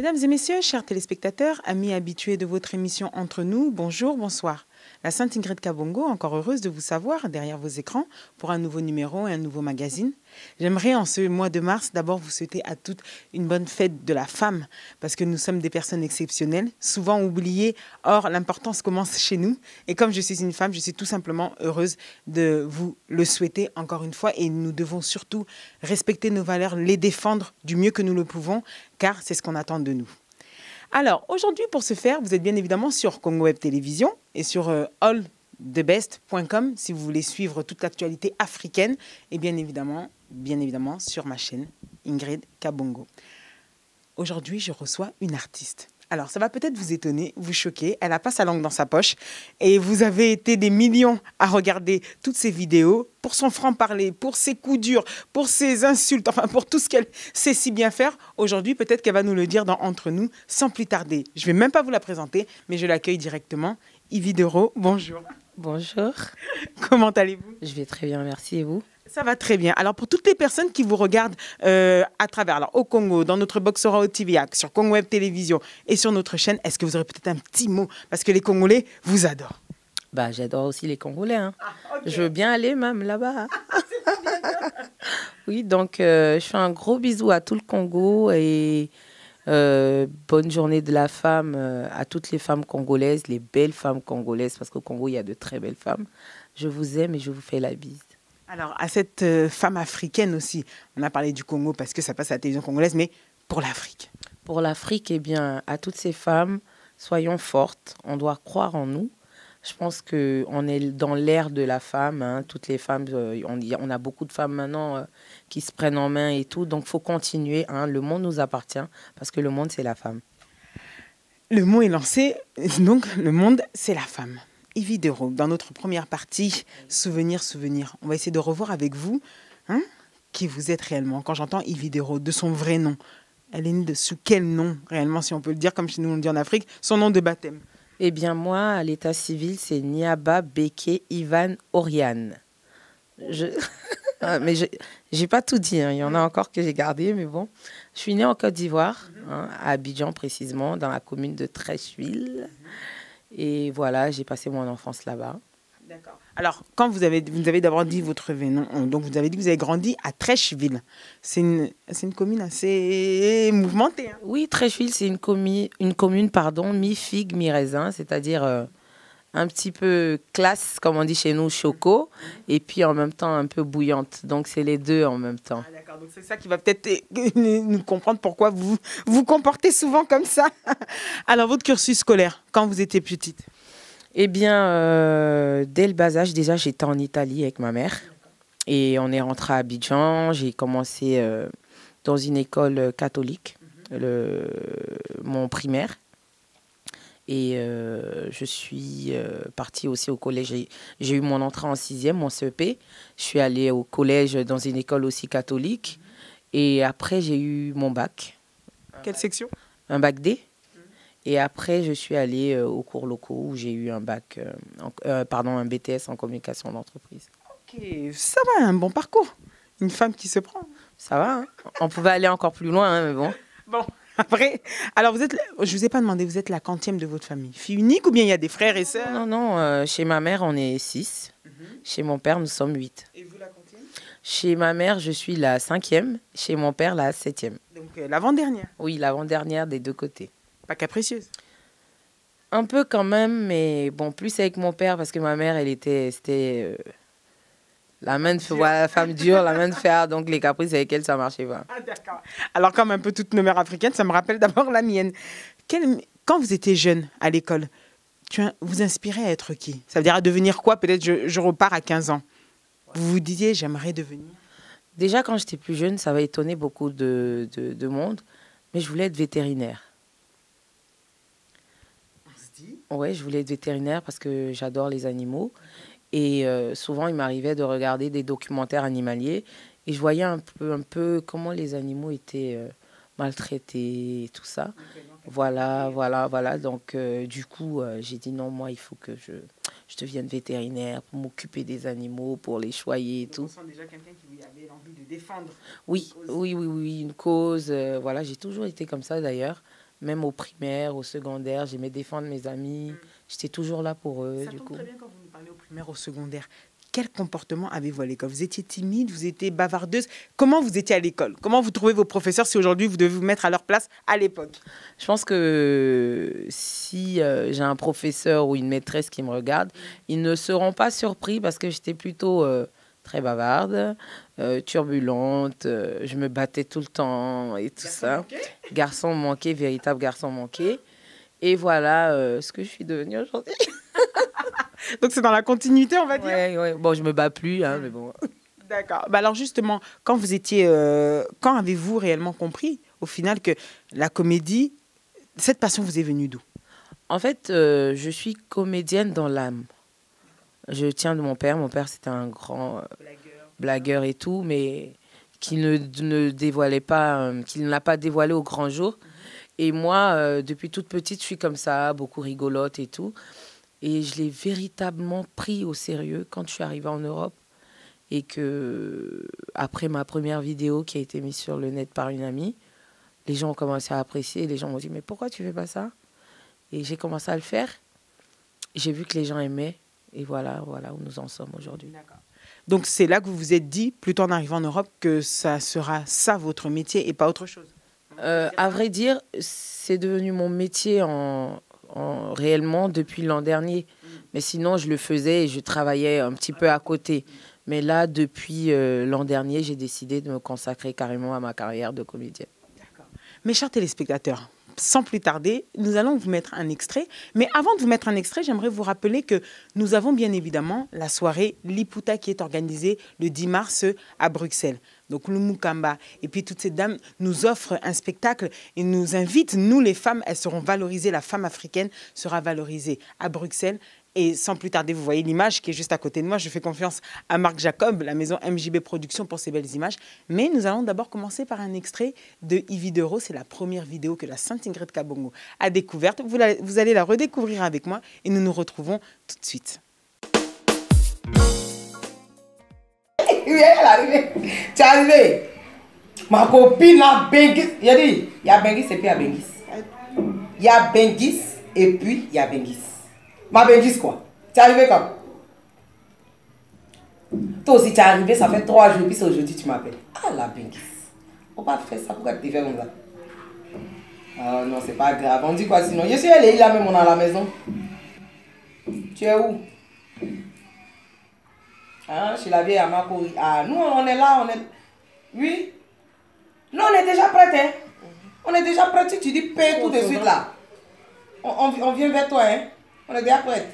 Mesdames et messieurs, chers téléspectateurs, amis habitués de votre émission Entre nous, bonjour, bonsoir. La Sainte Ingrid Kabongo, encore heureuse de vous savoir derrière vos écrans pour un nouveau numéro et un nouveau magazine. J'aimerais en ce mois de mars d'abord vous souhaiter à toutes une bonne fête de la femme parce que nous sommes des personnes exceptionnelles, souvent oubliées. Or, l'importance commence chez nous. Et comme je suis une femme, je suis tout simplement heureuse de vous le souhaiter encore une fois. Et nous devons surtout respecter nos valeurs, les défendre du mieux que nous le pouvons, car c'est ce qu'on attend de nous. Alors, aujourd'hui, pour ce faire, vous êtes bien évidemment sur Congo Web Télévision et sur allthebest.com si vous voulez suivre toute l'actualité africaine et bien évidemment sur ma chaîne Ingrid Kabongo. Aujourd'hui, je reçois une artiste. Alors, ça va peut-être vous étonner, vous choquer. Elle n'a pas sa langue dans sa poche. Et vous avez été des millions à regarder toutes ces vidéos pour son franc-parler, pour ses coups durs, pour ses insultes, enfin pour tout ce qu'elle sait si bien faire. Aujourd'hui, peut-être qu'elle va nous le dire dans Entre nous, sans plus tarder. Je ne vais même pas vous la présenter, mais je l'accueille directement. Yvi Dero, bonjour. Bonjour. Comment allez-vous? Je vais très bien, merci. Et vous? Ça va très bien. Alors, pour toutes les personnes qui vous regardent à travers, alors au Congo, dans notre Boxora TV, sur Congo Web Télévision et sur notre chaîne, est-ce que vous aurez peut-être un petit mot? Parce que les Congolais vous adorent. Bah, j'adore aussi les Congolais. Hein. Ah, okay. Je veux bien aller même là-bas. Oui, donc je fais un gros bisou à tout le Congo et bonne journée de la femme à toutes les femmes congolaises, les belles femmes congolaises, parce qu'au Congo, il y a de très belles femmes. Je vous aime et je vous fais la bise. Alors, à cette femme africaine aussi, on a parlé du Congo parce que ça passe à la télévision congolaise, mais pour l'Afrique. Pour l'Afrique, eh bien, à toutes ces femmes, soyons fortes, on doit croire en nous. Je pense qu'on est dans l'ère de la femme, hein. Toutes les femmes, on a beaucoup de femmes maintenant qui se prennent en main et tout, donc il faut continuer, hein. Le monde nous appartient parce que le monde, c'est la femme. Le mot est lancé, donc le monde, c'est la femme. Yvi Dero, dans notre première partie, Souvenir. On va essayer de revoir avec vous qui vous êtes réellement. Quand j'entends Yvi Dero, de son vrai nom, elle est née sous quel nom réellement, si on peut le dire, comme chez nous on le dit en Afrique, son nom de baptême? Eh bien moi, à l'état civil, c'est Niaba Beke Ivan Oriane. Mais j'ai pas tout dit, hein. Il y en a encore que j'ai gardé, mais bon. Je suis née en Côte d'Ivoire, à Abidjan précisément, dans la commune de Trècheville. Et voilà, j'ai passé mon enfance là-bas. D'accord. Alors, quand vous avez d'abord dit votre vrai nom, donc vous avez dit que vous avez grandi à Trècheville. C'est une commune assez mouvementée. Hein. Oui, Trècheville, c'est une commune, mi-figue, mi-raisin, c'est-à-dire un petit peu classe, comme on dit chez nous, choco, et puis en même temps un peu bouillante. Donc, c'est les deux en même temps. Ah, d'accord, donc c'est ça qui va peut-être nous comprendre pourquoi vous vous comportez souvent comme ça. Alors, votre cursus scolaire, quand vous étiez petite? Eh bien, dès le bas âge, déjà, j'étais en Italie avec ma mère. Et on est rentré à Abidjan. J'ai commencé dans une école catholique, mon primaire. Et je suis partie aussi au collège. J'ai eu mon entrée en 6e, mon CEP. Je suis allée au collège dans une école aussi catholique. Et après, j'ai eu mon bac. Quelle section? Un bac D. Et après, je suis allée aux cours locaux où j'ai eu un bac, un BTS en communication d'entreprise. Ok, ça va, un bon parcours. Une femme qui se prend. Ça va, hein. On pouvait aller encore plus loin, hein, mais bon. Bon, après, alors je ne vous ai pas demandé, vous êtes la quantième de votre famille? Fille unique ou bien il y a des frères et sœurs? Non, chez ma mère, on est 6. Chez mon père, nous sommes 8. Et vous, la quantième? Chez ma mère, je suis la 5e. Chez mon père, la 7e. Donc l'avant-dernière? Oui, l'avant-dernière des deux côtés. Pas capricieuse? Un peu quand même, mais bon, plus avec mon père parce que ma mère, c'était la main de fer, voilà, la femme dure, la main de fer, donc les caprices avec elle, ça marchait pas. Ah, d'accord. Alors, comme un peu toutes nos mères africaines, ça me rappelle d'abord la mienne. Quand vous étiez jeune à l'école, vous inspirez à être qui? Ça veut dire à devenir quoi? Peut-être je repars à 15 ans. Vous vous disiez, j'aimerais devenir? Déjà, quand j'étais plus jeune, ça va étonner beaucoup de monde, mais je voulais être vétérinaire. Oui, je voulais être vétérinaire parce que j'adore les animaux. Et souvent, il m'arrivait de regarder des documentaires animaliers et je voyais un peu comment les animaux étaient maltraités et tout ça. Voilà. Donc, du coup, j'ai dit non, moi, il faut que je devienne vétérinaire pour m'occuper des animaux, pour les choyer et tout. On sent déjà quelqu'un qui avait envie de défendre. Oui, une cause. Voilà, j'ai toujours été comme ça d'ailleurs. Même au primaire, au secondaire, j'aimais défendre mes amis. J'étais toujours là pour eux. Ça du tombe coup. très bien quand vous nous parlez au primaire, au secondaire. Quel comportement avez-vous à l'école? Vous étiez timide, vous étiez bavardeuse. Comment vous étiez à l'école? Comment vous trouvez vos professeurs si aujourd'hui vous devez vous mettre à leur place à l'époque? Je pense que si j'ai un professeur ou une maîtresse qui me regarde, ils ne seront pas surpris parce que j'étais plutôt très bavarde, turbulente, je me battais tout le temps et tout ça. Garçon manqué, véritable garçon manqué. Et voilà ce que je suis devenue aujourd'hui. Donc c'est dans la continuité, on va dire. Ouais. Bon, je me bats plus, hein, mais bon. D'accord. Bah alors justement, quand vous étiez, quand avez-vous réellement compris au final que la comédie, cette passion vous est venue d'où? En fait, je suis comédienne dans l'âme. Je tiens de mon père. Mon père, c'était un grand blagueur et tout, mais qui ne dévoilait pas, qu'il ne l'a pas dévoilé au grand jour. Et moi, depuis toute petite, je suis comme ça, beaucoup rigolote et tout. Et je l'ai véritablement pris au sérieux quand je suis arrivée en Europe. Et que, après ma première vidéo qui a été mise sur le net par une amie, les gens ont commencé à apprécier. Les gens m'ont dit, mais pourquoi tu fais pas ça? Et j'ai commencé à le faire. J'ai vu que les gens aimaient. Et voilà où nous en sommes aujourd'hui. Donc c'est là que vous vous êtes dit, plutôt en arrivant en Europe, que ça sera ça votre métier et pas autre chose? À vrai dire, c'est devenu mon métier réellement depuis l'an dernier. Mais sinon, je le faisais et je travaillais un petit peu à côté. Mais là, depuis l'an dernier, j'ai décidé de me consacrer carrément à ma carrière de comédienne. Mes chers téléspectateurs, sans plus tarder, nous allons vous mettre un extrait. Mais avant de vous mettre un extrait, j'aimerais vous rappeler que nous avons bien évidemment la soirée Liputa qui est organisée le 10 mars à Bruxelles. Donc Lumukamba et puis toutes ces dames nous offrent un spectacle et nous invitent, nous les femmes, elles seront valorisées, la femme africaine sera valorisée à Bruxelles. Et sans plus tarder, vous voyez l'image qui est juste à côté de moi. Je fais confiance à Marc Jacob, la maison MJB Productions pour ces belles images. Mais nous allons d'abord commencer par un extrait de Ivy Dero. C'est la première vidéo que la Sainte Ingrid Kabongo a découverte. Vous allez la redécouvrir avec moi et nous nous retrouvons tout de suite. Oui, elle est arrivée. Tu es arrivée. Ma copine a Bengis. Il y a Bengis et puis il y a Bengis. Il y a Bengis et puis il y a Bengis. Ma Bengis quoi? Tu es arrivé quand? Toi aussi tu es arrivé, ça fait 3 jours, puis c'est aujourd'hui tu m'appelles. Ah la Bengis. On va faire ça, pourquoi tu fais comme ça? Ah non, c'est pas grave. On dit quoi sinon? Je suis allée là même, on est à la maison. Tu es où? Hein, chez la vieille Amakori. Ah, nous on est là, on est... Oui? Non, on est déjà prêts, hein? On est déjà prêts, tu dis paix tout de suite là. On vient vers toi, hein? On est déjà prêts.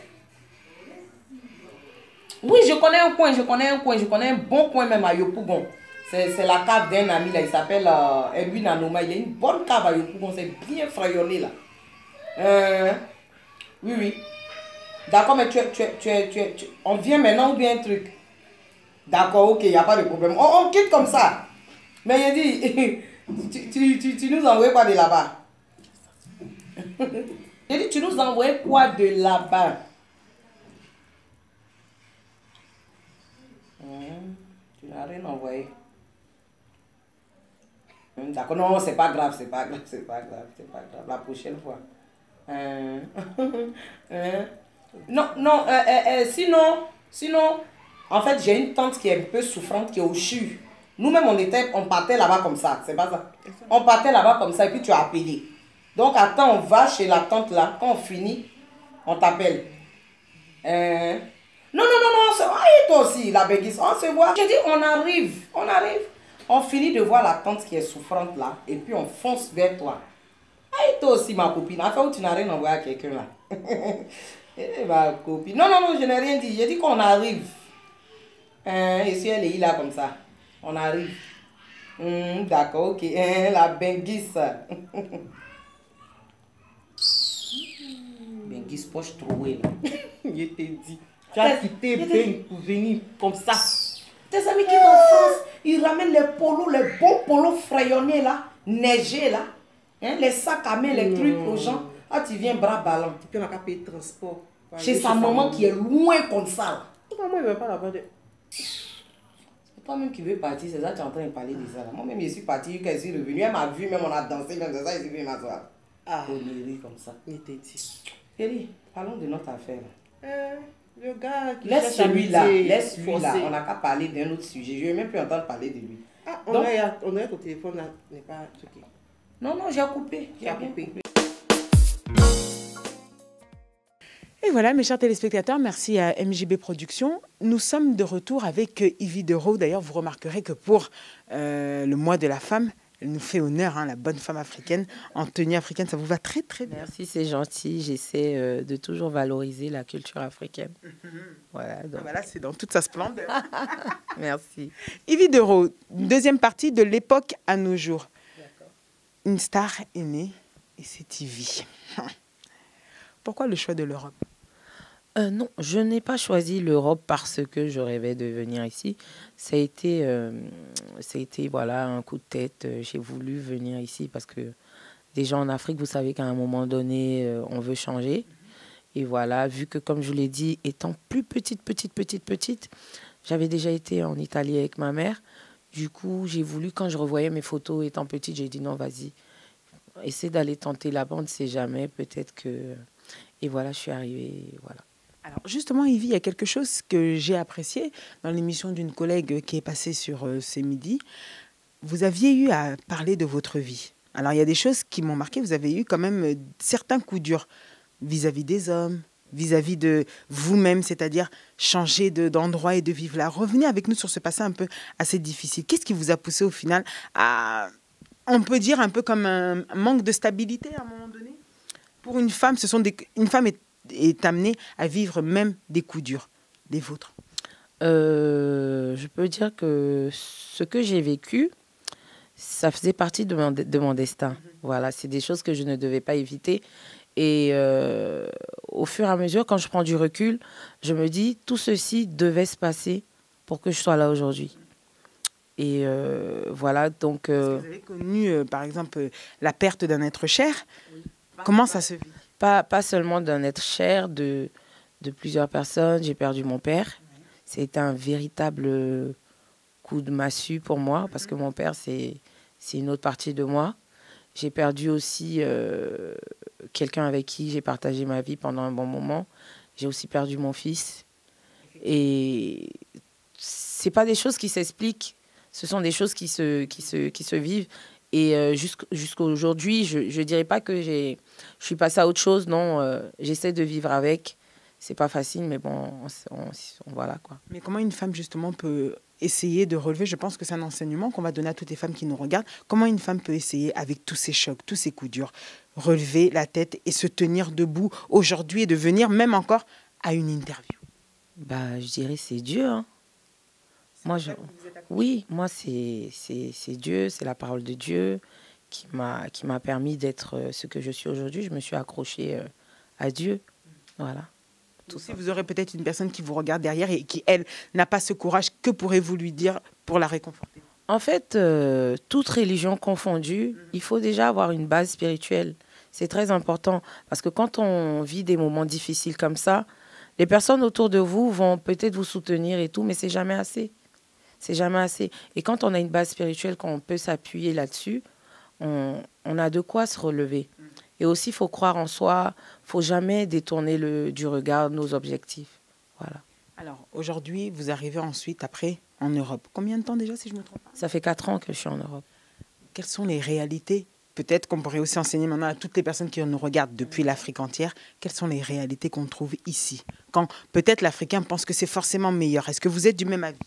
Oui, je connais un coin, je connais un bon coin même à Yopougon. C'est la cave d'un ami là, il s'appelle Edwin Anoma. Il a une bonne cave à Yopougon, c'est bien frayonné là. Oui. D'accord, mais on vient maintenant ou bien un truc? D'accord, ok, il n'y a pas de problème. On quitte comme ça. Mais il dit, tu nous envoies quoi de là-bas? Il dit, tu nous envoies quoi de là-bas? Tu n'as rien envoyé. D'accord, non, c'est pas grave. La prochaine fois. Non, sinon, en fait, j'ai une tante qui est un peu souffrante, qui est au CHU. Nous-mêmes, on partait là-bas comme ça, c'est pas ça. On partait là-bas comme ça et puis tu as appelé. Donc, attends, on va chez la tante là. Quand on finit, on t'appelle. Non, toi aussi, la Bengis, on se voit. J'ai dit, on arrive. On finit de voir la tante qui est souffrante là et puis on fonce vers toi. Et toi aussi, ma copine, enfin où tu n'as rien envoyé à quelqu'un là. Ma copine. Non, je n'ai rien dit. J'ai dit qu'on arrive. Et si elle est là comme ça, on arrive. D'accord, ok. La Bengis. Bengis poche trouée là. Je t'ai dit. Tu as quitté Ben pour venir comme ça. Tes amis qui sont en France, ils ramènent les bons polos frayonnés là, neigés là. Hein, les sacs à main, les trucs aux gens. Ah, tu viens bras ballants. Tu peux payer le transport. Chez sa maman qui est loin comme ça là. Maman, il ne veut pas là-bas. C'est toi-même qui veux partir, c'est ça que tu es en train de parler de ça là. Moi-même, je suis partie, quand je suis revenue, elle m'a vu, même on a dansé, même de ça, je suis venu m'asseoir. Ah, Oléry comme ça. Il était dit. Chérie, parlons de notre affaire. Le gars qui Laisse cherche celui-là, amitié laisse-lui là. forcée. On n'a qu'à parler d'un autre sujet. Je ne vais même plus entendre parler de lui. Ah, Donc- on a qu'au téléphone là n'est pas truqué. Non, non, j'ai coupé. J'ai coupé. Et voilà, mes chers téléspectateurs, merci à MJB Productions. Nous sommes de retour avec Yvi Dero. D'ailleurs, vous remarquerez que pour le mois de la femme, elle nous fait honneur, hein, la bonne femme africaine, en tenue africaine. Ça vous va très, très bien. Merci, c'est gentil. J'essaie de toujours valoriser la culture africaine. Voilà, donc, Voilà, c'est dans toute sa splendeur. merci. Yvi Dero, deuxième partie de l'époque à nos jours. Une star est née et c'est Yvi. Pourquoi le choix de l'Europe? Non, je n'ai pas choisi l'Europe parce que je rêvais de venir ici. Ça a été voilà, un coup de tête. J'ai voulu venir ici parce que déjà en Afrique, vous savez qu'à un moment donné, on veut changer. Et voilà, vu que, comme je vous l'ai dit, étant plus petite, j'avais déjà été en Italie avec ma mère. Du coup, j'ai voulu, quand je revoyais mes photos étant petite, j'ai dit non, vas-y, essaie d'aller tenter là-bas, on ne sait jamais, peut-être que... Et voilà, je suis arrivée, voilà. Alors justement, Yvi, il y a quelque chose que j'ai apprécié dans l'émission d'une collègue qui est passée sur ces midis. Vous aviez eu à parler de votre vie. Alors il y a des choses qui m'ont marqué. Vous avez eu quand même certains coups durs vis-à-vis des hommes, vis-à-vis de vous-même, c'est-à-dire changer d'endroit et de vivre là. Revenez avec nous sur ce passé un peu assez difficile. Qu'est-ce qui vous a poussé au final à, on peut dire un peu comme un manque de stabilité à un moment donné? Pour une femme, une femme est amenée à vivre même des coups durs, des vôtres. Je peux dire que ce que j'ai vécu, ça faisait partie de mon destin. Voilà, c'est des choses que je ne devais pas éviter. Et au fur et à mesure, quand je prends du recul, je me dis, tout ceci devait se passer pour que je sois là aujourd'hui. Et voilà, donc... Parce que vous avez connu, par exemple, la perte d'un être cher. Oui. Comment ça se vit? Pas seulement d'un être cher, de plusieurs personnes. J'ai perdu mon père. Oui. C'était un véritable coup de massue pour moi, parce que mon père, c'est une autre partie de moi. J'ai perdu aussi quelqu'un avec qui j'ai partagé ma vie pendant un bon moment. J'ai aussi perdu mon fils. Et ce n'est pas des choses qui s'expliquent, ce sont des choses qui se vivent. Et jusqu'à aujourd'hui, je ne dirais pas que je suis passée à autre chose. Non, j'essaie de vivre avec. C'est pas facile, mais bon, voilà quoi. Mais comment une femme, justement, peut essayer de relever, je pense que c'est un enseignement qu'on va donner à toutes les femmes qui nous regardent, comment une femme peut essayer, avec tous ces chocs, tous ces coups durs, relever la tête et se tenir debout aujourd'hui et de venir même encore à une interview? Bah, je dirais c'est Dieu, hein. Moi, oui, moi, c'est Dieu, c'est la parole de Dieu qui m'a permis d'être ce que je suis aujourd'hui. Je me suis accrochée à Dieu. Voilà. Si vous aurez peut-être une personne qui vous regarde derrière et qui, elle, n'a pas ce courage, que pourrez-vous lui dire pour la réconforter? En fait, toute religion confondue, il faut déjà avoir une base spirituelle. C'est très important parce que quand on vit des moments difficiles comme ça, les personnes autour de vous vont peut-être vous soutenir et tout, mais c'est jamais assez. C'est jamais assez. Et quand on a une base spirituelle, quand on peut s'appuyer là-dessus, on a de quoi se relever. Et aussi, il faut croire en soi. Il ne faut jamais détourner du regard nos objectifs. Voilà. Alors, aujourd'hui, vous arrivez ensuite, après, en Europe. Combien de temps déjà, si je ne me trompe pas? Ça fait 4 ans que je suis en Europe. Quelles sont les réalités? Peut-être qu'on pourrait aussi enseigner maintenant à toutes les personnes qui nous regardent depuis l'Afrique entière, quelles sont les réalités qu'on trouve ici? Quand peut-être l'Africain pense que c'est forcément meilleur. Est-ce que vous êtes du même avis?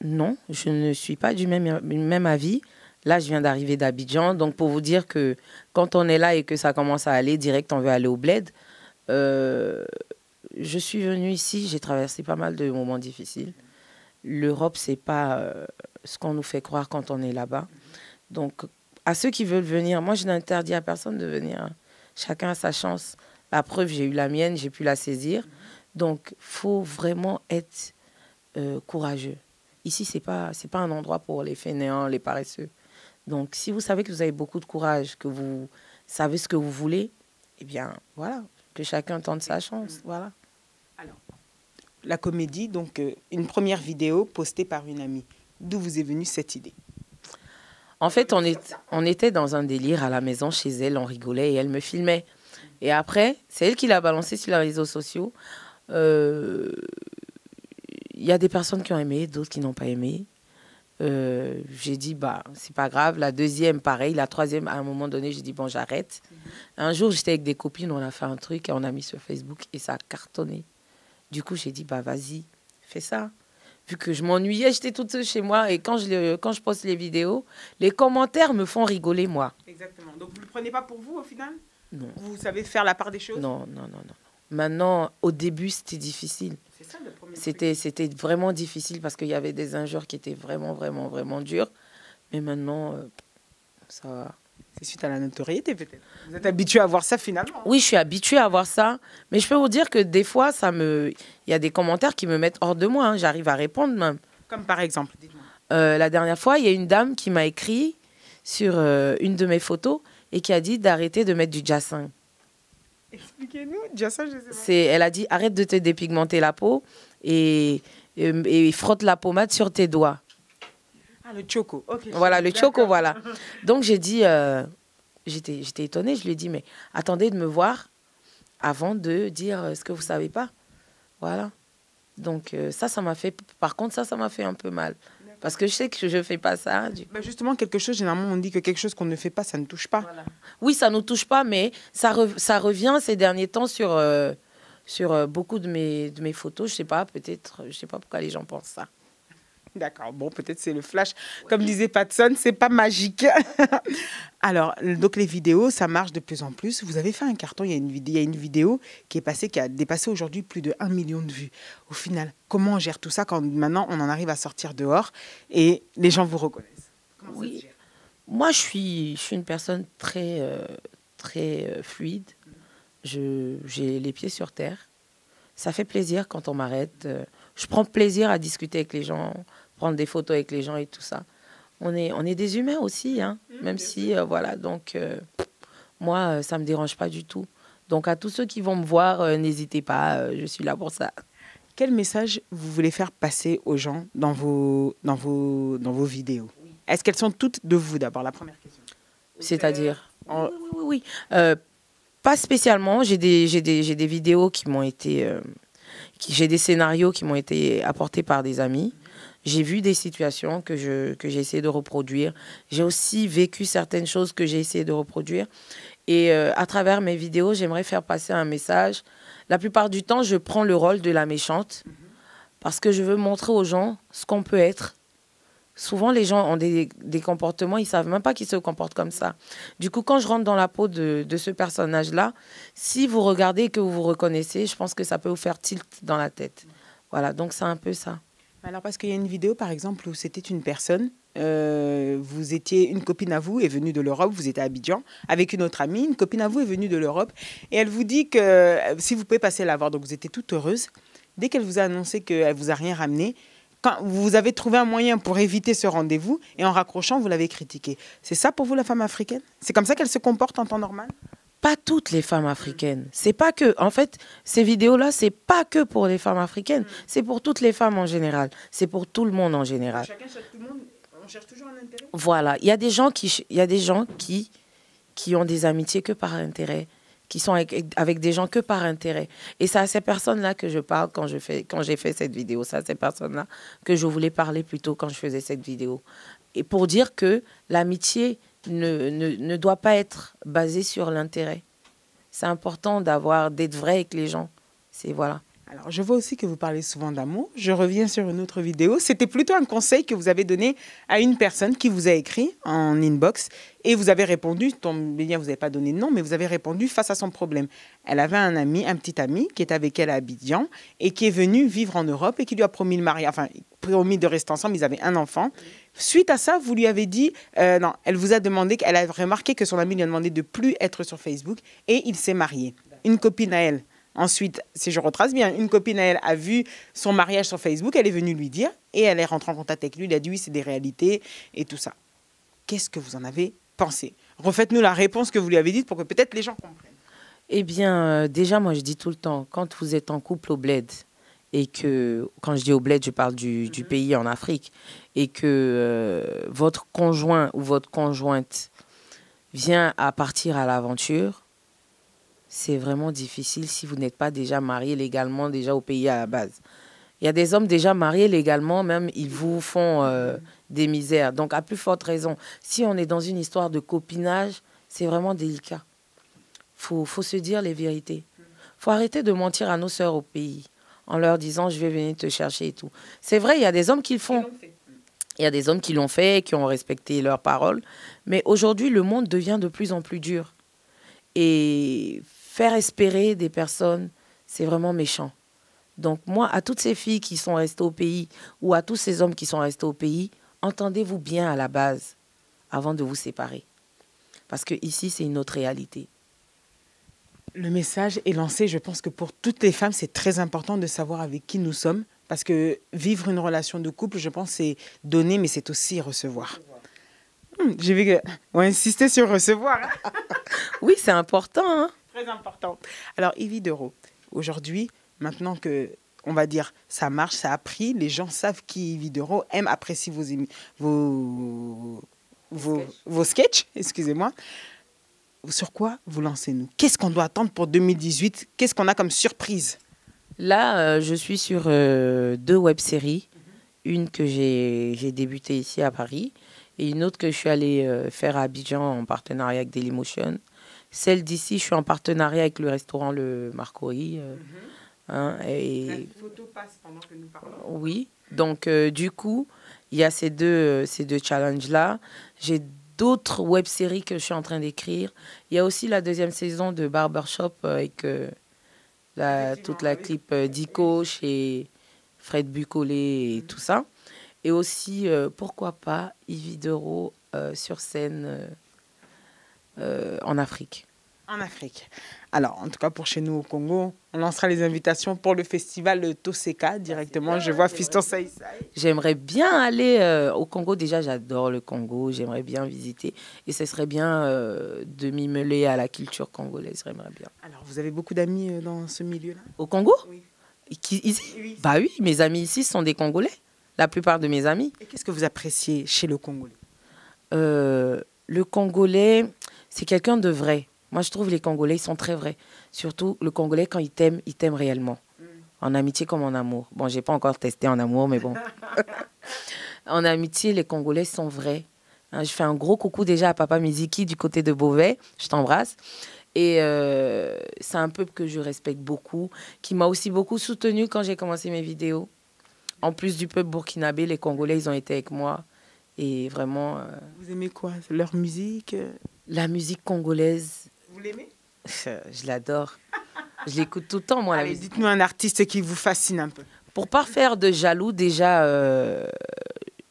Non, je ne suis pas du même avis. Là, je viens d'arriver d'Abidjan. Donc, pour vous dire que quand on est là et que ça commence à aller direct, on veut aller au bled. Je suis venue ici, j'ai traversé pas mal de moments difficiles. L'Europe, c'est pas ce qu'on nous fait croire quand on est là-bas. Donc, à ceux qui veulent venir, moi, je n'interdis à personne de venir. Chacun a sa chance. La preuve, j'ai eu la mienne, j'ai pu la saisir. Donc, il faut vraiment être courageux. Ici, c'est pas un endroit pour les fainéants, les paresseux. Donc, si vous savez que vous avez beaucoup de courage, que vous savez ce que vous voulez, eh bien, voilà, que chacun tente sa chance. Voilà. Alors, la comédie, donc une première vidéo postée par une amie. D'où vous est venue cette idée? En fait, on était dans un délire à la maison chez elle, on rigolait et elle me filmait. Et après, c'est elle qui l'a balancé sur les réseaux sociaux. Il y a des personnes qui ont aimé, d'autres qui n'ont pas aimé. J'ai dit, bah, c'est pas grave. La deuxième, pareil. La troisième, à un moment donné, j'ai dit, bon, j'arrête. Un jour, j'étais avec des copines, on a fait un truc et on a mis sur Facebook et ça a cartonné. Du coup, j'ai dit, bah, vas-y, fais ça. Vu que je m'ennuyais, j'étais toute seule chez moi et quand je poste les vidéos, les commentaires me font rigoler, moi. Exactement. Donc, vous ne le prenez pas pour vous, au final? Non. Vous savez faire la part des choses? Non. Maintenant, au début, c'était difficile. C'est ça le premier C'était vraiment difficile parce qu'il y avait des injures qui étaient vraiment, vraiment, vraiment dures. Mais maintenant, ça va. C'est suite à la notoriété, peut-être. Vous êtes habitué à voir ça, finalement. Oui, je suis habituée à voir ça. Mais je peux vous dire que des fois, il y a des commentaires qui me mettent hors de moi. Hein. J'arrive à répondre même. Comme par exemple, dites-moi. La dernière fois, il y a une dame qui m'a écrit sur une de mes photos et qui a dit d'arrêter de mettre du ginseng. Expliquez-nous, déjà ça, je sais pas. Elle a dit arrête de te dépigmenter la peau et frotte la pommade sur tes doigts. Ah, le choco. Ok. Voilà, le choco, voilà. Donc j'ai dit, j'étais étonnée, je lui ai dit, mais attendez de me voir avant de dire ce que vous savez pas. Voilà. Donc ça m'a fait, par contre, ça m'a fait un peu mal. Parce que je sais que je ne fais pas ça. Bah justement, quelque chose, généralement, on dit que quelque chose qu'on ne fait pas, ça ne touche pas. Voilà. Oui, ça ne nous touche pas, mais ça revient ces derniers temps sur beaucoup de mes photos. Je ne sais pas, peut-être, je ne sais pas pourquoi les gens pensent ça. D'accord, bon, peut-être c'est le flash. Comme disait Patson, c'est pas magique. Alors, donc les vidéos, ça marche de plus en plus. Vous avez fait un carton, il y a une vidéo qui a dépassé aujourd'hui plus de 1 million de vues. Au final, comment on gère tout ça quand maintenant on en arrive à sortir dehors et les gens vous reconnaissent? Comment ça se gère? Moi, je suis une personne très, très fluide. J'ai les pieds sur terre. Ça fait plaisir quand on m'arrête. Je prends plaisir à discuter avec les gens, prendre des photos avec les gens et tout ça. On est des humains aussi, hein, même si, voilà, donc, moi, ça ne me dérange pas du tout. Donc, à tous ceux qui vont me voir, n'hésitez pas, je suis là pour ça. Quel message vous voulez faire passer aux gens dans vos vidéos? Est-ce qu'elles sont toutes de vous, d'abord, la première question? C'est-à-dire Oui. Pas spécialement. J'ai des vidéos qui m'ont été... j'ai des scénarios qui m'ont été apportés par des amis. J'ai vu des situations que j'ai essayé de reproduire. J'ai aussi vécu certaines choses que j'ai essayé de reproduire. Et à travers mes vidéos, j'aimerais faire passer un message. La plupart du temps, je prends le rôle de la méchante parce que je veux montrer aux gens ce qu'on peut être. Souvent, les gens ont des comportements, ils ne savent même pas qu'ils se comportent comme ça. Du coup, quand je rentre dans la peau de ce personnage-là, si vous regardez et que vous vous reconnaissez, je pense que ça peut vous faire tilt dans la tête. Voilà, donc c'est un peu ça. Alors, parce qu'il y a une vidéo, par exemple, où c'était une personne, une copine à vous est venue de l'Europe, vous étiez à Abidjan, avec une autre amie, une copine à vous est venue de l'Europe, et elle vous dit que si vous pouvez passer la voir, donc vous étiez toute heureuse, dès qu'elle vous a annoncé qu'elle ne vous a rien ramené, quand vous avez trouvé un moyen pour éviter ce rendez-vous, et en raccrochant, vous l'avez critiqué. C'est ça pour vous, la femme africaine? C'est comme ça qu'elle se comporte en temps normal? Pas toutes les femmes africaines. C'est pas que, en fait, ces vidéos-là, c'est pas que pour les femmes africaines. C'est pour toutes les femmes en général. C'est pour tout le monde en général. Chacun cherche tout le monde. On cherche toujours un intérêt. Voilà. Il y a des gens qui ont des amitiés que par intérêt, qui sont avec des gens que par intérêt. Et c'est à ces personnes-là que je parle quand j'ai fait cette vidéo. C'est à ces personnes-là que je voulais parler plutôt quand je faisais cette vidéo. Et pour dire que l'amitié ne doit pas être basée sur l'intérêt. C'est important d'être vrai avec les gens. Voilà. Alors, je vois aussi que vous parlez souvent d'amour. Je reviens sur une autre vidéo. C'était plutôt un conseil que vous avez donné à une personne qui vous a écrit en inbox et vous avez répondu, vous n'avez pas donné de nom, mais vous avez répondu face à son problème. Elle avait un petit ami qui est avec elle à Abidjan et qui est venu vivre en Europe et qui lui a promis le mariage, enfin, promis de rester ensemble. Ils avaient un enfant. Suite à ça, vous lui avez dit, non, elle vous a demandé, elle a remarqué que son ami lui a demandé de plus être sur Facebook et il s'est marié. Une copine à elle. Ensuite, si je retrace bien, une copine à elle a vu son mariage sur Facebook, elle est venue lui dire et elle est rentrée en contact avec lui, il a dit oui, c'est des réalités et tout ça. Qu'est-ce que vous en avez pensé? Refaites-nous la réponse que vous lui avez dite pour que peut-être les gens comprennent. Eh bien, déjà, moi, je dis tout le temps, quand vous êtes en couple au bled et que, quand je dis au bled, je parle du pays en Afrique, et que votre conjoint ou votre conjointe vient à partir à l'aventure, c'est vraiment difficile si vous n'êtes pas déjà marié légalement déjà au pays à la base. Il y a des hommes déjà mariés légalement, même ils vous font des misères. Donc à plus forte raison, si on est dans une histoire de copinage, c'est vraiment délicat. Faut se dire les vérités. Faut arrêter de mentir à nos sœurs au pays en leur disant je vais venir te chercher et tout. C'est vrai, il y a des hommes qui le font. Il y a des hommes qui l'ont fait, qui ont respecté leurs paroles. Mais aujourd'hui, le monde devient de plus en plus dur. Et faire espérer des personnes, c'est vraiment méchant. Donc moi, à toutes ces filles qui sont restées au pays, ou à tous ces hommes qui sont restés au pays, entendez-vous bien à la base avant de vous séparer. Parce que ici, c'est une autre réalité. Le message est lancé. Je pense que pour toutes les femmes, c'est très important de savoir avec qui nous sommes. Parce que vivre une relation de couple, je pense, c'est donner, mais c'est aussi recevoir. J'ai vu qu'on insistait sur recevoir. Hein. Oui, c'est important. Hein. Très important. Alors, Yvi Dero, aujourd'hui, maintenant que, on va dire, ça marche, ça a pris, les gens savent qui Yvi Dero, aiment, apprécient vos sketchs, excusez-moi. Sur quoi vous lancez-nous? Qu'est-ce qu'on doit attendre pour 2018? Qu'est-ce qu'on a comme surprise? Là, je suis sur 2 web-séries. Une que j'ai débutée ici à Paris et une autre que je suis allée faire à Abidjan en partenariat avec Dailymotion. Celle d'ici, je suis en partenariat avec le restaurant Le Marcory. Hein, et... La photo passe pendant que nous parlons. Oui, donc du coup, il y a ces deux challenges-là. J'ai d'autres web-séries que je suis en train d'écrire. Il y a aussi la 2e saison de Barbershop avec... toute la clip Dico chez Fred Bucolé et tout ça. Et aussi, pourquoi pas, Yvi Dero sur scène en Afrique. En Afrique. Alors, en tout cas, pour chez nous au Congo, on lancera les invitations pour le festival de Toseka directement. Je vois Fiston Saïsaï. J'aimerais bien aller au Congo. Déjà, j'adore le Congo. J'aimerais bien visiter. Et ce serait bien de m'y mêler à la culture congolaise. J'aimerais bien. Alors, vous avez beaucoup d'amis dans ce milieu-là? Au Congo? Oui. Ici? Oui. Bah oui, mes amis ici sont des Congolais. La plupart de mes amis. Et qu'est-ce que vous appréciez chez le Congolais? Le Congolais, c'est quelqu'un de vrai. Moi, je trouve les Congolais, ils sont très vrais. Surtout, le Congolais, quand il t'aime réellement. En amitié comme en amour. Bon, j'ai pas encore testé en amour, mais bon. En amitié, les Congolais sont vrais. Hein, je fais un gros coucou déjà à Papa Miziki du côté de Beauvais. Je t'embrasse. Et c'est un peuple que je respecte beaucoup, qui m'a aussi beaucoup soutenu quand j'ai commencé mes vidéos. En plus du peuple burkinabé, les Congolais, ils ont été avec moi. Et vraiment... Vous aimez quoi? Leur musique? La musique congolaise. Vous l'aimez? Je l'adore. Je l'écoute tout le temps, moi. Allez, dites-nous un artiste qui vous fascine un peu. Pour pas faire de jaloux, déjà,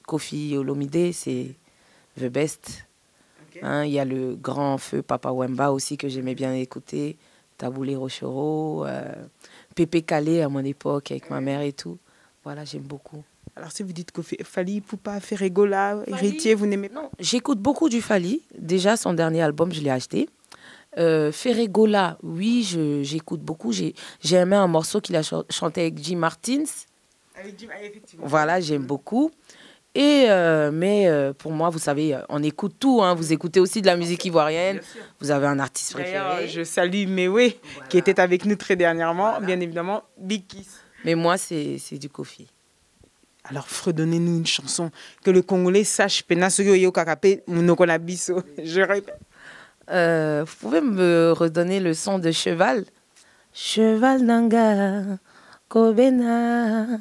Koffi Olomide, c'est the best. Okay. Hein, y a le grand feu Papa Wemba aussi que j'aimais bien écouter. Taboulé Rochero, Pépé Calé à mon époque avec ma mère et tout. Voilà, j'aime beaucoup. Alors, si vous dites Koffi, Fally Ipupa, Ferregola, Héritier, vous n'aimez pas? Non, j'écoute beaucoup du Fally. Déjà, son dernier album, je l'ai acheté. Ferregola, oui, j'écoute beaucoup. J'ai aimé un morceau qu'il a chanté avec Jim Martins. Avec Jim, effectivement. Voilà, j'aime beaucoup. Et mais pour moi, vous savez, on écoute tout. Hein. Vous écoutez aussi de la musique ivoirienne. Vous avez un artiste préféré. D'ailleurs, je salue Mewe, qui était avec nous très dernièrement. Bien évidemment, Big Kiss. Mais moi, c'est du Koffi. Alors, fredonnez-nous une chanson que le Congolais sache. Je répète. Vous pouvez me redonner le son de Cheval? Cheval Nanga, Kobena,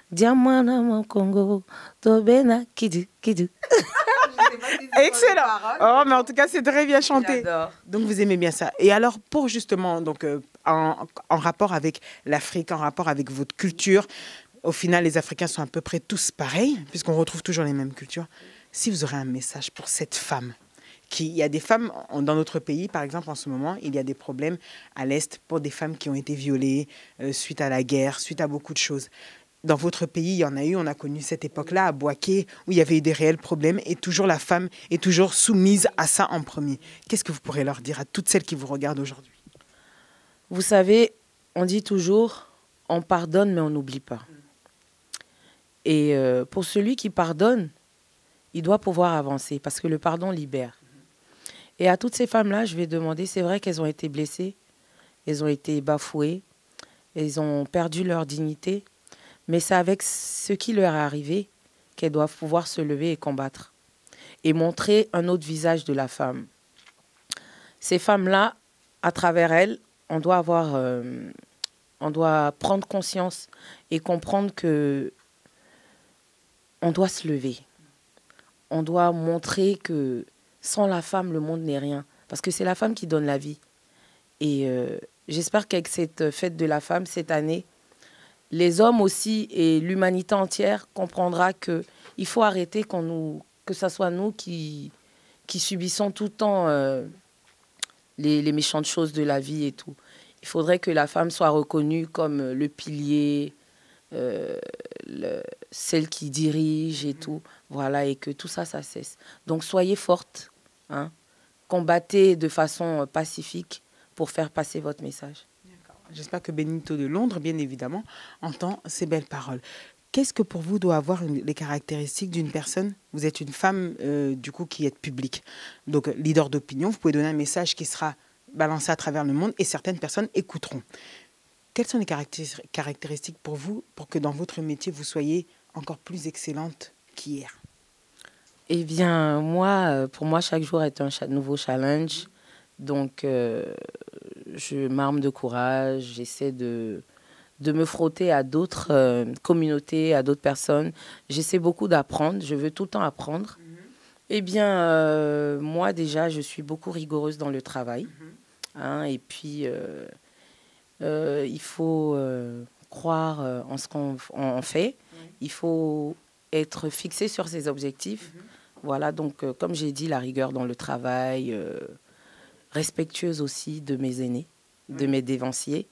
Diamana mon Congo, Tobena, Kidu, Kidu. Excellent. Oh, mais en tout cas, c'est très bien chanté. J'adore. Donc, vous aimez bien ça. Et alors, pour justement, donc, en rapport avec l'Afrique, en rapport avec votre culture, au final, les Africains sont à peu près tous pareils, puisqu'on retrouve toujours les mêmes cultures. Si vous aurez un message pour cette femme, il y a des femmes dans notre pays, par exemple, en ce moment, il y a des problèmes à l'Est pour des femmes qui ont été violées suite à la guerre, suite à beaucoup de choses. Dans votre pays, il y en a eu, on a connu cette époque-là, à Boaké, où il y avait eu des réels problèmes, et toujours la femme est toujours soumise à ça en premier. Qu'est-ce que vous pourrez leur dire à toutes celles qui vous regardent aujourd'hui? Vous savez, on dit toujours, on pardonne, mais on n'oublie pas. Et pour celui qui pardonne, il doit pouvoir avancer parce que le pardon libère. Et à toutes ces femmes-là, je vais demander, c'est vrai qu'elles ont été blessées, elles ont été bafouées, elles ont perdu leur dignité, mais c'est avec ce qui leur est arrivé qu'elles doivent pouvoir se lever et combattre et montrer un autre visage de la femme. Ces femmes-là, à travers elles, on doit prendre conscience et comprendre que on doit se lever. On doit montrer que sans la femme, le monde n'est rien. Parce que c'est la femme qui donne la vie. Et j'espère qu'avec cette fête de la femme, cette année, les hommes aussi et l'humanité entière comprendra qu'il faut arrêter que ce soit nous qui subissons tout le temps les méchantes choses de la vie et tout. Il faudrait que la femme soit reconnue comme le pilier, celle qui dirige et tout. Voilà, et que tout ça, ça cesse. Donc soyez fortes, hein. Combattez de façon pacifique pour faire passer votre message. J'espère que Benito de Londres, bien évidemment, entend ces belles paroles. Qu'est-ce que pour vous doit avoir les caractéristiques d'une personne? Vous êtes une femme, du coup, qui est publique. Donc, leader d'opinion, vous pouvez donner un message qui sera balancé à travers le monde et certaines personnes écouteront. Quelles sont les caractéristiques pour vous pour que dans votre métier, vous soyez encore plus excellente qu'hier? Eh bien, pour moi, chaque jour est un nouveau challenge. Donc, je m'arme de courage, j'essaie de me frotter à d'autres communautés, à d'autres personnes. J'essaie beaucoup d'apprendre, je veux tout le temps apprendre. Eh bien, moi, déjà, je suis beaucoup rigoureuse dans le travail. Hein, et puis, il faut croire en ce qu'on fait. Il faut être fixé sur ses objectifs. Voilà, donc, comme j'ai dit, la rigueur dans le travail, respectueuse aussi de mes aînés, de mes dévanciers.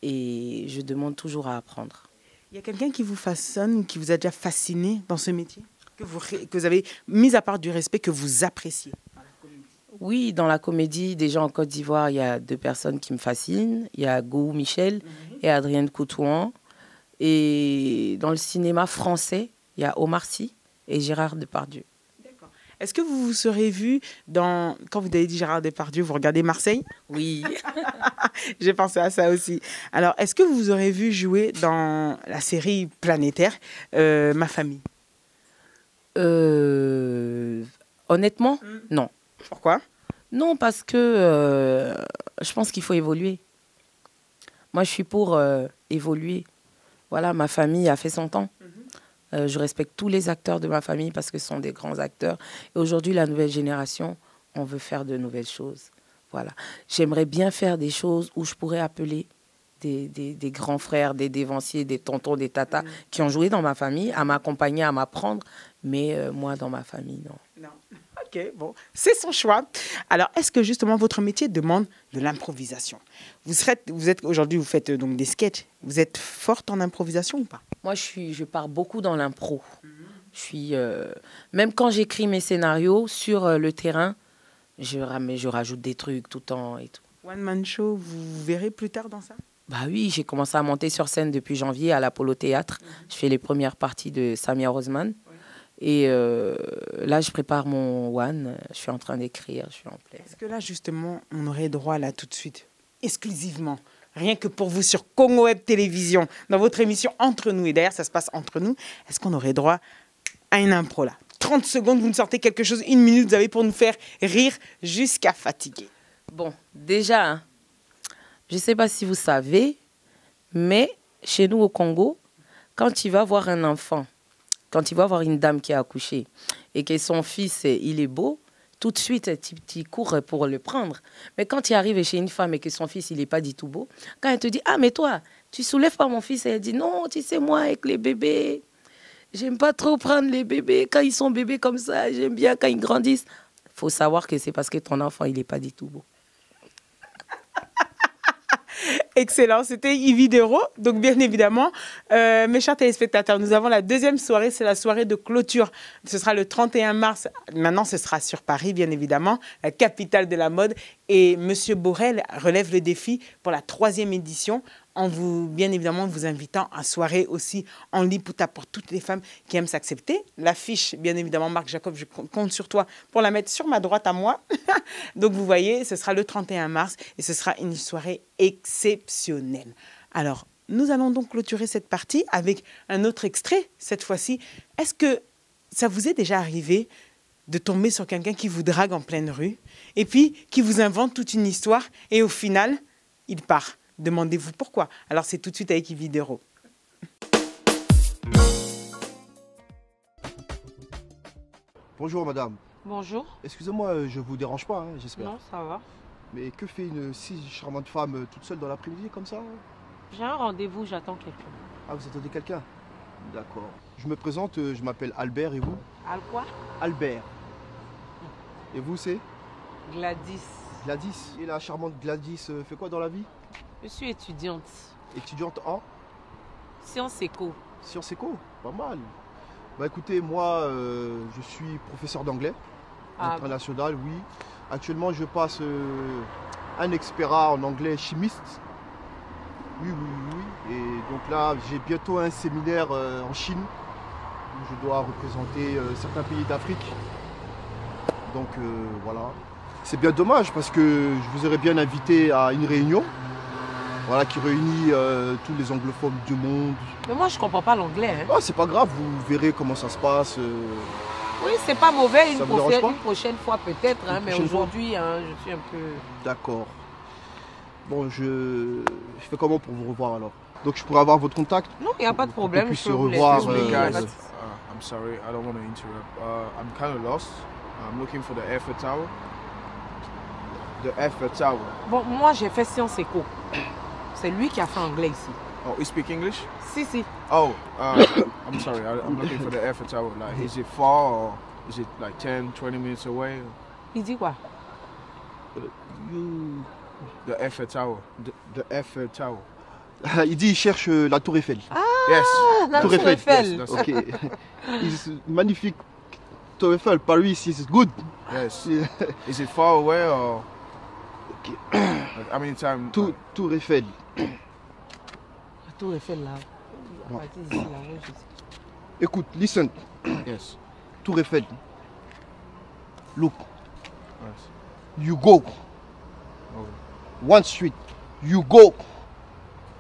Et je demande toujours à apprendre. Il y a quelqu'un qui vous façonne, qui vous a déjà fasciné dans ce métier, que vous avez, mis à part du respect, que vous appréciez? Oui, dans la comédie, déjà en Côte d'Ivoire, il y a 2 personnes qui me fascinent. Il y a Gou Michel et Adrienne Coutouan. Et dans le cinéma français, il y a Omar Sy et Gérard Depardieu. Est-ce que vous vous serez vu dans... Quand vous avez dit Gérard Depardieu, vous regardez Marseille? Oui. J'ai pensé à ça aussi. Alors, est-ce que vous vous aurez vu jouer dans la série planétaire Ma famille? Honnêtement, non. Pourquoi? Non, parce que je pense qu'il faut évoluer. Moi, je suis pour évoluer. Voilà, ma famille a fait son temps. Je respecte tous les acteurs de ma famille parce que ce sont des grands acteurs. Et aujourd'hui, la nouvelle génération, on veut faire de nouvelles choses. Voilà. J'aimerais bien faire des choses où je pourrais appeler des grands frères, des dévanciers, des tontons, des tatas qui ont joué dans ma famille, à m'accompagner, à m'apprendre. Mais moi, dans ma famille, non. Non. Ok, bon, c'est son choix. Alors, est-ce que justement votre métier demande de l'improvisation? Vous êtes aujourd'hui, vous faites donc des sketchs. Vous êtes forte en improvisation ou pas? Moi, je pars beaucoup dans l'impro. Même quand j'écris mes scénarios sur le terrain, je rajoute des trucs tout le temps et tout. One Man Show, vous verrez plus tard dans ça? Bah oui, j'ai commencé à monter sur scène depuis janvier à l'Apollo Théâtre. Je fais les premières parties de Samia Rosman. Et là, je prépare mon One. Je suis en train d'écrire, je suis en plein. Est-ce que là, justement, on aurait droit là tout de suite, exclusivement, rien que pour vous sur Congo Web Télévision, dans votre émission Entre nous, et d'ailleurs, ça se passe entre nous, est-ce qu'on aurait droit à une impro là? 30 secondes, vous nous sortez quelque chose, 1 minute, vous avez pour nous faire rire jusqu'à fatiguer. Bon, déjà, hein, je ne sais pas si vous savez, mais chez nous au Congo, quand il va voir un enfant, quand il va voir une dame qui a accouché et que son fils, il est beau, tout de suite, tu cours pour le prendre. Mais quand il arrive chez une femme et que son fils, il n'est pas du tout beau, quand elle te dit « Ah, mais toi, tu soulèves pas mon fils ?» Et elle dit « Non, tu sais, moi, avec les bébés, j'aime pas trop prendre les bébés. Quand ils sont bébés comme ça, j'aime bien quand ils grandissent. » Il faut savoir que c'est parce que ton enfant, il n'est pas du tout beau. Excellent, c'était Yves Dero. Donc bien évidemment, mes chers téléspectateurs, nous avons la deuxième soirée, c'est la soirée de clôture. Ce sera le 31 mars. Maintenant, ce sera sur Paris, bien évidemment, la capitale de la mode. Et Monsieur Borrell relève le défi pour la 3e édition bien évidemment, vous invitant à soirée aussi en Lipouta pour toutes les femmes qui aiment s'accepter. L'affiche, bien évidemment, Marc Jacob, je compte sur toi pour la mettre sur ma droite à moi. Donc, vous voyez, ce sera le 31 mars et ce sera une soirée exceptionnelle. Alors, nous allons donc clôturer cette partie avec un autre extrait, cette fois-ci. Est-ce que ça vous est déjà arrivé de tomber sur quelqu'un qui vous drague en pleine rue et puis qui vous invente toute une histoire et au final, il part? Demandez-vous pourquoi. Alors, c'est tout de suite avec Yves Videro. Bonjour madame. Bonjour. Excusez-moi, je vous dérange pas, hein, j'espère. Non, ça va. Mais que fait une si charmante femme toute seule dans l'après-midi comme ça? J'ai un rendez-vous, j'attends quelqu'un. Ah, vous attendez quelqu'un? D'accord. Je me présente, je m'appelle Albert et vous? Al quoi? Albert. Et vous c'est? Gladys. Gladys. Et la charmante Gladys fait quoi dans la vie? Je suis étudiante. Étudiante en Sciences éco. sciences éco? Pas mal. Bah écoutez, moi je suis professeur d'anglais international, oui. Actuellement je passe un expérat en anglais chimiste. Oui, oui, oui. Et donc là, j'ai bientôt un séminaire en Chine où je dois représenter certains pays d'Afrique. Donc voilà. C'est bien dommage parce que je vous aurais bien invité à une réunion, voilà, qui réunit tous les anglophones du monde. Mais moi, je comprends pas l'anglais. Hein. Oh, c'est pas grave, vous verrez comment ça se passe. Oui, c'est pas mauvais. Ça vous dérange pas? Une prochaine fois peut-être, hein, mais prochaine fois? aujourd'hui, hein, je suis un peu... D'accord. Bon, je fais comment pour vous revoir alors? Donc je pourrais avoir votre contact? Non, il n'y a pas de problème. puisse Je peux se vous laisser. revoir, Oui, y a pas de- I'm sorry, I don't want to interrupt. I'm kind of lost. I'm looking for the Eiffel Tower. The Eiffel Tower. Bon, moi, j'ai fait Sciences éco. C'est lui qui a fait anglais ici. Oh, you speak English? Si, si. Oh, I'm sorry, I'm looking for the Eiffel Tower. Like, is it far or is it like 10, 20 minutes away? Il dit quoi? The Eiffel Tower. The Eiffel Tower. Il dit il cherche la tour Eiffel. Yes. La Tour Tour Eiffel. Eiffel. Yes, Ok. It's magnifique. Tour Eiffel, Paris, is good. Yes. Is it far away or? Like, how many times? Tour Eiffel. La Tour Eiffel, là. Non. À partir d'ici, là, ouais, je sais. Écoute, listen. Yes. Tour Eiffel. Look, Yes. you go. Okay. One street. You go.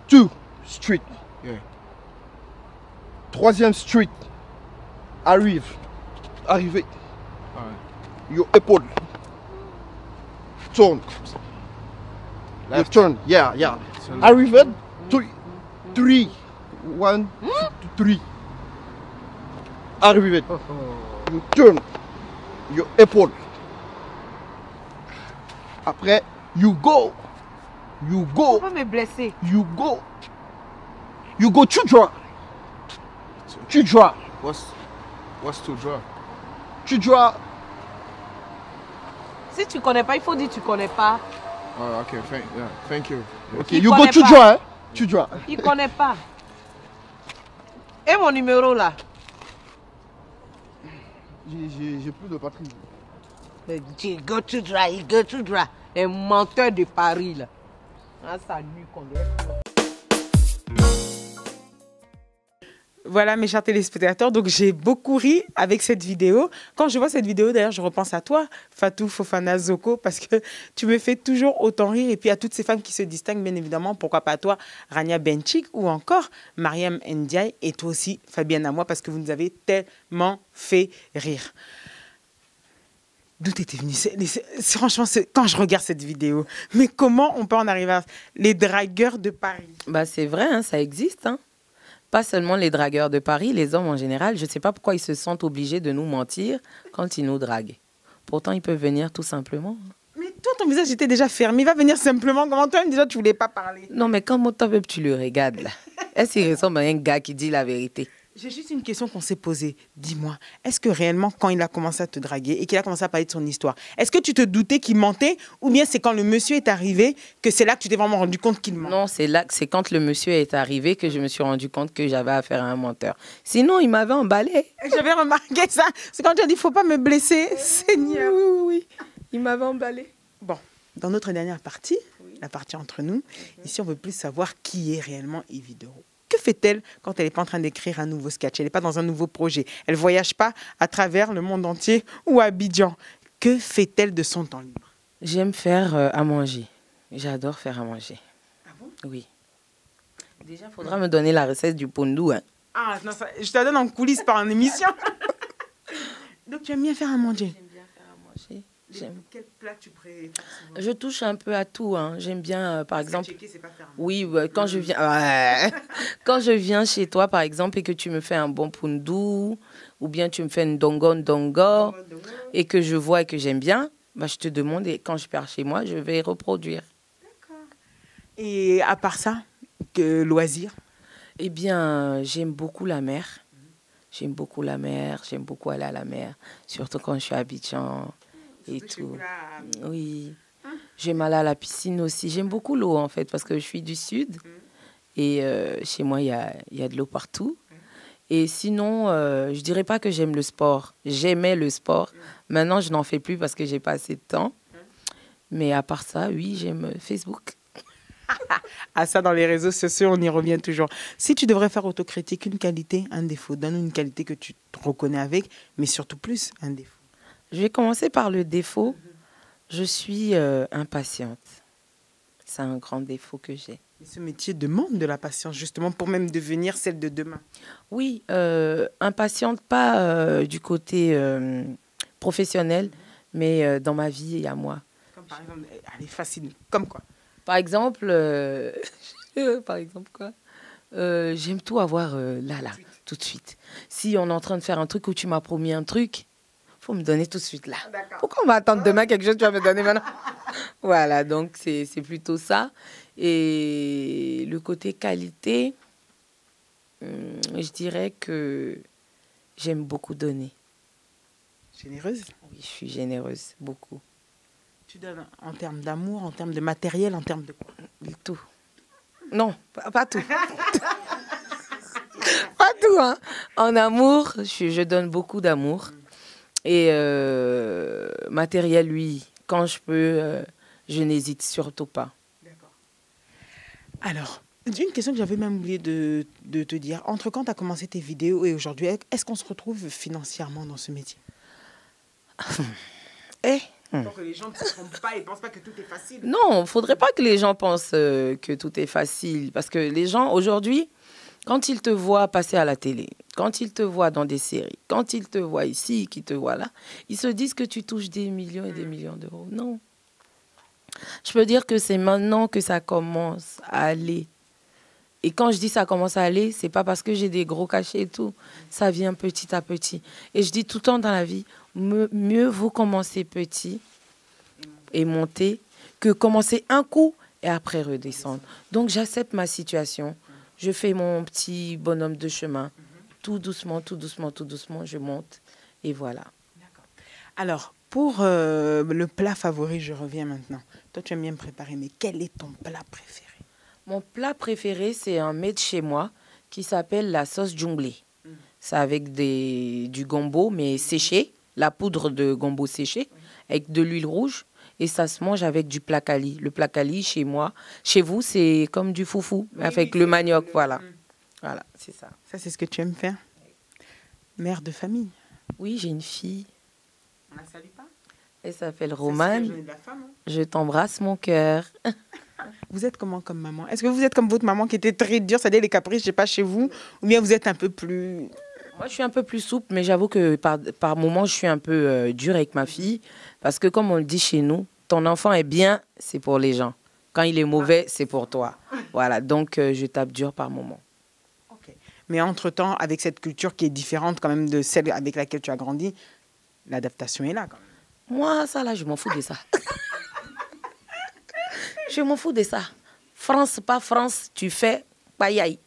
Two street. Yeah. Troisième street. Arrivez. Alright. Your épaule. Turn. You Left. turn. Yeah, yeah. So Arrived. Three. One, two, three. Arrived. You turn. Your épaule. Après, you go. You go. Faut pas me blesser. You go. You go to draw. To draw. What's to draw? To draw. Si tu connais pas, il faut dire tu connais pas. Oh, okay. Thank you. Yes. Okay, Il you go connaît to pas. draw. Hein? To draw. Il connaît pas. Et mon numéro là? J'ai plus de batterie. Il go to dry, il go to dry. Un menteur de Paris là. Ah, ça nuit qu'on doit. Voilà mes chers téléspectateurs, donc j'ai beaucoup ri avec cette vidéo. Quand je vois cette vidéo, d'ailleurs, je repense à toi, Fatou Fofana Zoko, parce que tu me fais toujours autant rire. Et puis à toutes ces femmes qui se distinguent, bien évidemment, pourquoi pas toi, Rania Benchik, ou encore Mariam Ndiaye, et toi aussi, Fabienne Amoy, parce que vous nous avez tellement fait rire. D'où t'étais venue? Franchement, quand je regarde cette vidéo, mais comment on peut en arriver à les dragueurs de Paris? Bah, c'est vrai, hein, ça existe. Hein. Pas seulement les dragueurs de Paris, les hommes en général. Je ne sais pas pourquoi ils se sentent obligés de nous mentir quand ils nous draguent. Pourtant, ils peuvent venir tout simplement. Mais toi, ton visage était déjà fermé. Il va venir simplement. Comment toi, déjà, tu voulais pas parler? Non, mais comment toi-même tu le regardes là? Est-ce qu'il ressemble à un gars qui dit la vérité? J'ai juste une question qu'on s'est posée. Dis-moi, est-ce que réellement, quand il a commencé à te draguer et qu'il a commencé à parler de son histoire, est-ce que tu te doutais qu'il mentait ou bien c'est quand le monsieur est arrivé que c'est là que tu t'es vraiment rendu compte qu'il ment? Non, c'est quand le monsieur est arrivé que je me suis rendu compte que j'avais affaire à un menteur. Sinon, il m'avait emballé. J'avais remarqué ça. C'est quand tu as dit, il ne faut pas me blesser, Seigneur. Oui. Il m'avait emballé. Bon, dans notre dernière partie, la partie entre nous. Ici, on veut plus savoir qui est réellement Yvi Dero. Que fait-elle quand elle n'est pas en train d'écrire un nouveau sketch? Elle n'est pas dans un nouveau projet. Elle ne voyage pas à travers le monde entier ou à Abidjan. Que fait-elle de son temps libre? J'aime faire à manger. J'adore faire à manger. Ah bon? Oui. Déjà, il faudra me donner la recette du pondou. Hein. Ah, non, ça, je te la donne en coulisses par une émission. Donc, tu aimes bien faire à manger? J'aime bien faire à manger. Quel plat tu préfères souvent? Je touche un peu à tout. Hein. J'aime bien, par exemple... Checker, c'est pas faire à manger. Oui, quand je viens... Ouais. Quand je viens chez toi, par exemple, et que tu me fais un bon pondou, ou bien tu me fais une dongo, et que je vois et que j'aime bien, bah, je te demande, et quand je pars chez moi, je vais reproduire. D'accord. Et à part ça, que loisirs? Eh bien, j'aime beaucoup la mer. J'aime beaucoup la mer, j'aime beaucoup aller à la mer, surtout quand je suis à Abidjan et tout. Oui, j'aime aller à la piscine aussi. J'aime beaucoup l'eau en fait, parce que je suis du sud et chez moi, il y a de l'eau partout. Et sinon, je dirais pas que j'aime le sport. J'aimais le sport. Maintenant, je n'en fais plus parce que j'ai pas assez de temps. Mais à part ça, oui, j'aime Facebook. À ça, dans les réseaux sociaux, on y revient toujours. Si tu devrais faire autocritique, une qualité, un défaut, donne-nous une qualité que tu te reconnais avec, mais surtout plus un défaut. Je vais commencer par le défaut. Je suis impatiente. C'est un grand défaut que j'ai. Et ce métier demande de la patience, justement, pour même devenir celle de demain. Oui, impatiente, pas du côté professionnel, mais dans ma vie et à moi. Comme par exemple, elle est facile. Comme quoi? Par exemple, quoi? J'aime tout avoir là, tout de suite. Si on est en train de faire un truc où tu m'as promis un truc, faut me donner tout de suite là. Pourquoi on va attendre demain quelque chose que tu vas me donner maintenant? Voilà, donc c'est plutôt ça. Et le côté qualité, je dirais que j'aime beaucoup donner. Généreuse? Oui, je suis généreuse, beaucoup. Tu donnes en termes d'amour, en termes de matériel, en termes de quoi? Tout. Non, pas tout. Pas tout, hein. En amour, je donne beaucoup d'amour. Et matériel, oui, quand je peux, je n'hésite surtout pas. D'accord. Alors, une question que j'avais même oublié de te dire. Entre quand tu as commencé tes vidéos et aujourd'hui, est-ce qu'on se retrouve financièrement dans ce métier? Pour que les gens ne se trompent pas et ne pensent pas que tout est facile. Non, il ne faudrait pas que les gens pensent que tout est facile. Parce que les gens, aujourd'hui, quand ils te voient passer à la télé, quand ils te voient dans des séries, quand ils te voient ici, qu'ils te voient là, ils se disent que tu touches des millions et des millions d'euros. Non. Je peux dire que c'est maintenant que ça commence à aller. Et quand je dis ça commence à aller, c'est pas parce que j'ai des gros cachets et tout. Ça vient petit à petit. Et je dis tout le temps dans la vie, mieux vaut commencer petit et monter que commencer un coup et après redescendre. Donc j'accepte ma situation. Je fais mon petit bonhomme de chemin. Tout doucement, tout doucement, tout doucement, je monte. Et voilà. Alors, pour le plat favori, je reviens maintenant. Toi, tu aimes bien me préparer, mais quel est ton plat préféré? Mon plat préféré, c'est un mets de chez moi qui s'appelle la sauce djunglé. C'est avec du gombo, mais séché, la poudre de gombo séché, avec de l'huile rouge. Et ça se mange avec du placali. Le placali, chez moi, chez vous, c'est comme du foufou, avec le manioc, voilà. Voilà, c'est ça. Ça, c'est ce que tu aimes faire? Mère de famille? Oui, j'ai une fille. On la salue pas? Elle s'appelle Romane. C'est la journée de la femme, hein? Je t'embrasse, mon cœur. Vous êtes comment comme maman? Est-ce que vous êtes comme votre maman qui était très dure, c'est-à-dire les caprices, je sais pas, chez vous? Ou bien vous êtes un peu plus... Moi, je suis un peu plus souple, mais j'avoue que par moments, je suis un peu dure avec ma fille. Parce que comme on le dit chez nous, ton enfant est bien, c'est pour les gens. Quand il est mauvais, c'est pour toi. Voilà, donc je tape dur par moments. Okay. Mais entre-temps, avec cette culture qui est différente quand même de celle avec laquelle tu as grandi, l'adaptation est là quand même. Moi, ça là, je m'en fous de ça. Je m'en fous de ça. France, pas France, tu fais payaille.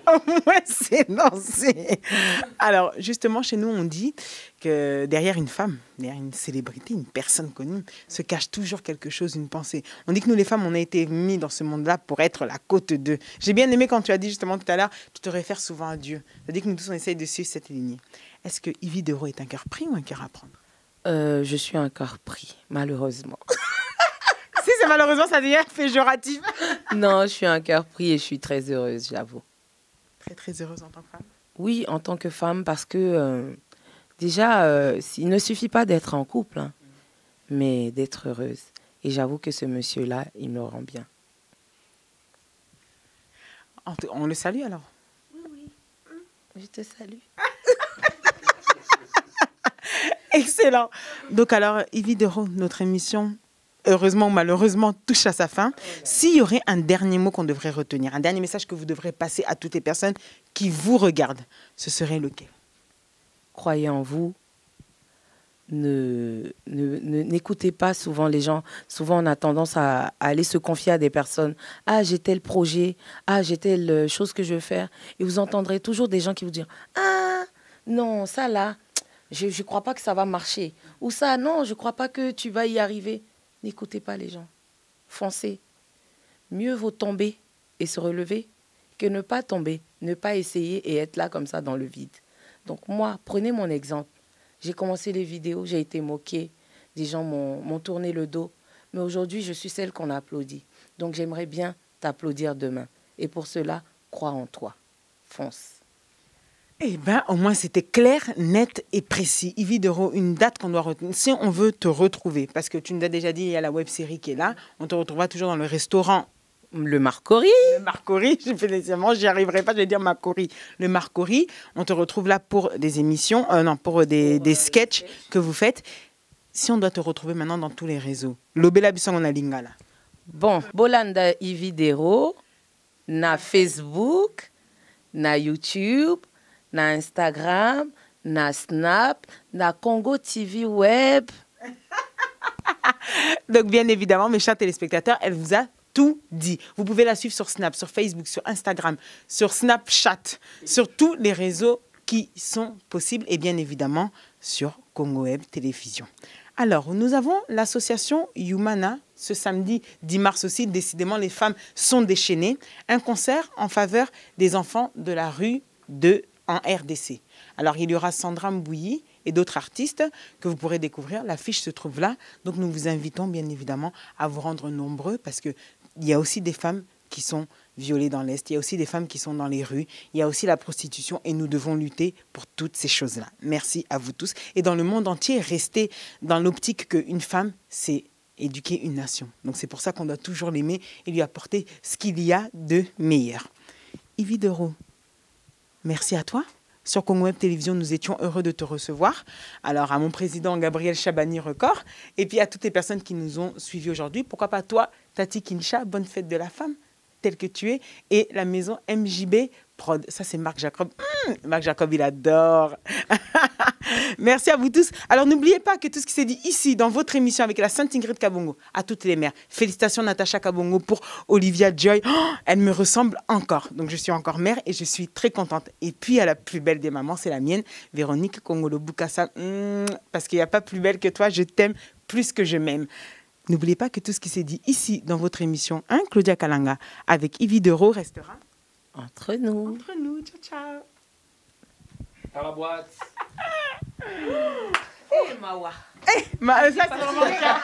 Au moins, c'est lancé. Alors, justement, chez nous, on dit que derrière une femme, derrière une célébrité, une personne connue, se cache toujours quelque chose, une pensée. On dit que nous, les femmes, on a été mis dans ce monde-là pour être la côte d'eux. J'ai bien aimé quand tu as dit justement tout à l'heure, tu te réfères souvent à Dieu. C'est-à-dire que nous tous, on essaye de suivre cette lignée. Est-ce que Yvi Dero est un cœur pris ou un cœur à prendre? Je suis un cœur pris, malheureusement. merci, c'est malheureusement, ça devient péjoratif. Non, je suis un cœur pris et je suis très heureuse, j'avoue. Très, très heureuse en tant que femme. Oui, en tant que femme, parce que déjà, il ne suffit pas d'être en couple, hein, mais d'être heureuse. Et j'avoue que ce monsieur-là, il me le rend bien. On le salue alors? Oui. Je te salue. Excellent. Donc alors, Yvi Dero, notre émission, heureusement ou malheureusement, touche à sa fin. S'il y aurait un dernier mot qu'on devrait retenir, un dernier message que vous devrez passer à toutes les personnes qui vous regardent, ce serait lequel? Croyez en vous. N'écoutez pas souvent les gens. Souvent, on a tendance à aller se confier à des personnes. « Ah, j'ai tel projet. Ah, j'ai telle chose que je veux faire. » Et vous entendrez toujours des gens qui vous disent « Ah, non, ça là, je ne crois pas que ça va marcher. » Ou ça, non, je ne crois pas que tu vas y arriver. N'écoutez pas les gens. Foncez. Mieux vaut tomber et se relever que ne pas tomber, ne pas essayer et être là comme ça dans le vide. Donc moi, prenez mon exemple. J'ai commencé les vidéos, j'ai été moquée. Des gens m'ont tourné le dos. Mais aujourd'hui, je suis celle qu'on applaudit. Donc j'aimerais bien t'applaudir demain. Et pour cela, crois en toi. Fonce. Eh bien, au moins, c'était clair, net et précis. Yvi Dero, une date qu'on doit retenir. Si on veut te retrouver, parce que tu nous as déjà dit, il y a la web-série qui est là, on te retrouvera toujours dans le restaurant. Le Marcory. Le Marcory, j'y arriverai pas, je vais dire Marcory. Le Marcory, on te retrouve là pour des émissions, pour des sketchs que vous faites. Si on doit te retrouver maintenant dans tous les réseaux, Lobela Bisangona Lingala. Bon, Bolanda Yvi Dero, na Facebook, na YouTube, na Instagram, na Snap, na Congo TV Web. Donc bien évidemment, mes chers téléspectateurs, elle vous a tout dit. Vous pouvez la suivre sur Snap, sur Facebook, sur Instagram, sur Snapchat, sur tous les réseaux qui sont possibles et bien évidemment sur Congo Web Télévision. Alors, nous avons l'association Humana, ce samedi 10 mars aussi, décidément les femmes sont déchaînées, un concert en faveur des enfants de la rue en RDC. Alors, il y aura Sandra Mbouyi et d'autres artistes que vous pourrez découvrir. L'affiche se trouve là. Donc, nous vous invitons bien évidemment à vous rendre nombreux parce qu'il y a aussi des femmes qui sont violées dans l'Est. Il y a aussi des femmes qui sont dans les rues. Il y a aussi la prostitution et nous devons lutter pour toutes ces choses-là. Merci à vous tous. Et dans le monde entier, restez dans l'optique qu'une femme, c'est éduquer une nation. Donc, c'est pour ça qu'on doit toujours l'aimer et lui apporter ce qu'il y a de meilleur. Yvi Dero, merci à toi. Sur Congo Web Télévision, nous étions heureux de te recevoir. Alors, à mon président Gabriel Chabani Record, et puis à toutes les personnes qui nous ont suivis aujourd'hui. Pourquoi pas toi, Tati Kincha, bonne fête de la femme, telle que tu es, et la maison MJB Prod. Ça, c'est Marc Jacob. Marc Jacob, il adore. Merci à vous tous. Alors, n'oubliez pas que tout ce qui s'est dit ici, dans votre émission avec la Sainte Ingrid Kabongo, à toutes les mères. Félicitations, Natacha Kabongo, pour Olivia Joy. Oh, elle me ressemble encore. Donc, je suis encore mère et je suis très contente. Et puis, à la plus belle des mamans, c'est la mienne, Véronique Kongolo Bukasa. Parce qu'il n'y a pas plus belle que toi. Je t'aime plus que je m'aime. N'oubliez pas que tout ce qui s'est dit ici, dans votre émission, Claudia Kalanga, avec Yvi Dero, restera entre nous. Entre nous. Ciao, ciao. Dans la boîte. Eh, Mawa. Ça, c'est vraiment le cas.